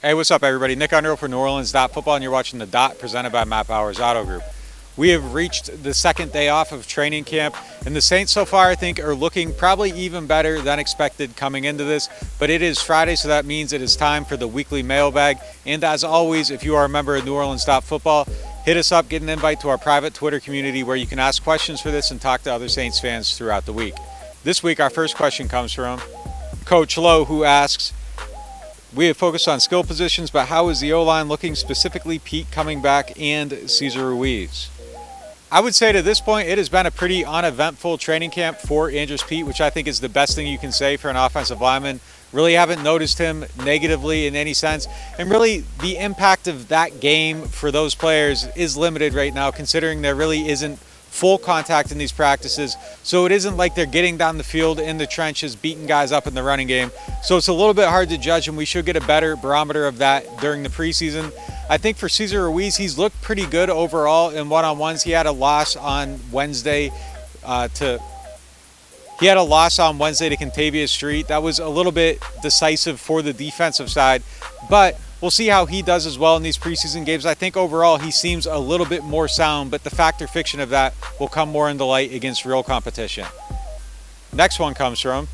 Hey, what's up, everybody? Nick Underhill for NewOrleans.Football, and you're watching The Dot, presented by Map Hours Auto Group. We have reached the second day off of training camp, and the Saints so far, I think, are looking probably even better than expected coming into this. But it is Friday, so that means it is time for the weekly mailbag. And as always, if you are a member of NewOrleans.Football, hit us up, get an invite to our private Twitter community where you can ask questions for this and talk to other Saints fans throughout the week. This week, our first question comes from Coach Lowe, who asks, we have focused on skill positions, but how is the O-line looking, specifically Pete coming back and Cesar Ruiz? I would say to this point, it has been a pretty uneventful training camp for Andrus Peat, which I think is the best thing you can say for an offensive lineman. Really haven't noticed him negatively in any sense. And really, the impact of that game for those players is limited right now, considering there really isn't full contact in these practices. So it isn't like they're getting down the field in the trenches, beating guys up in the running game. So it's a little bit hard to judge, and we should get a better barometer of that during the preseason. I think for Cesar Ruiz, he's looked pretty good overall in one-on-ones. He had a loss on Wednesday to Contavious Street. That was a little bit decisive for the defensive side, but we'll see how he does as well in these preseason games. I think overall he seems a little bit more sound, but the fact or fiction of that will come more into light against real competition. Next one comes from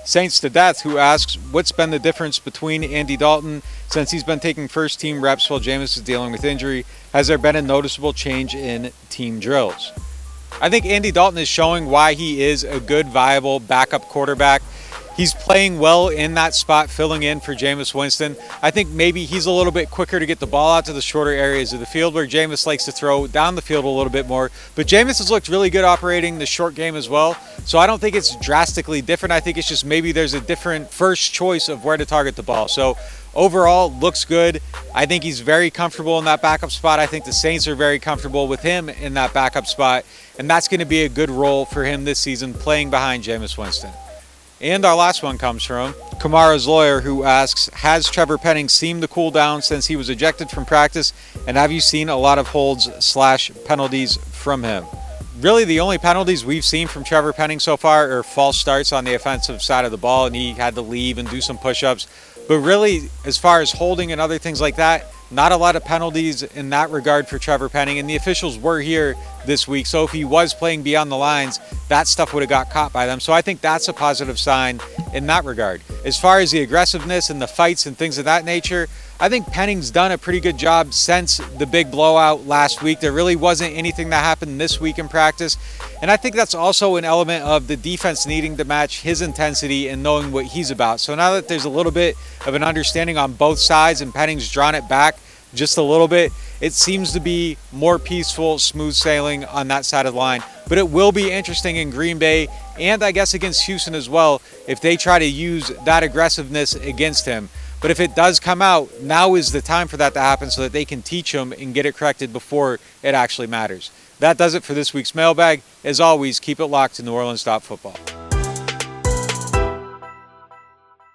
Saints to Death, who asks, what's been the difference between Andy Dalton since he's been taking first team reps while Jameis is dealing with injury? Has there been a noticeable change in team drills? I think Andy Dalton is showing why he is a good, viable backup quarterback. He's playing well in that spot, filling in for Jameis Winston. I think maybe he's a little bit quicker to get the ball out to the shorter areas of the field where Jameis likes to throw down the field a little bit more. But Jameis has looked really good operating the short game as well. So I don't think it's drastically different. I think it's just maybe there's a different first choice of where to target the ball. So overall, looks good. I think he's very comfortable in that backup spot. I think the Saints are very comfortable with him in that backup spot. And that's going to be a good role for him this season, playing behind Jameis Winston. And our last one comes from Kamara's lawyer, who asks, has Trevor Penning seemed to cool down since he was ejected from practice? And have you seen a lot of holds/penalties from him? Really, the only penalties we've seen from Trevor Penning so far are false starts on the offensive side of the ball, and he had to leave and do some push-ups. But really, as far as holding and other things like that, not a lot of penalties in that regard for Trevor Penning, and the officials were here this week, so if he was playing beyond the lines, that stuff would have got caught by them. So I think that's a positive sign in that regard. As far as the aggressiveness and the fights and things of that nature, I think Penning's done a pretty good job since the big blowout last week. There really wasn't anything that happened this week in practice, and I think that's also an element of the defense needing to match his intensity and knowing what he's about. So now that there's a little bit of an understanding on both sides and Penning's drawn it back just a little bit, it seems to be more peaceful, smooth sailing on that side of the line. But it will be interesting in Green Bay, and I guess against Houston as well, if they try to use that aggressiveness against him. But if it does come out, now is the time for that to happen so that they can teach him and get it corrected before it actually matters. That does it for this week's mailbag. As always, keep it locked to NewOrleans.Football.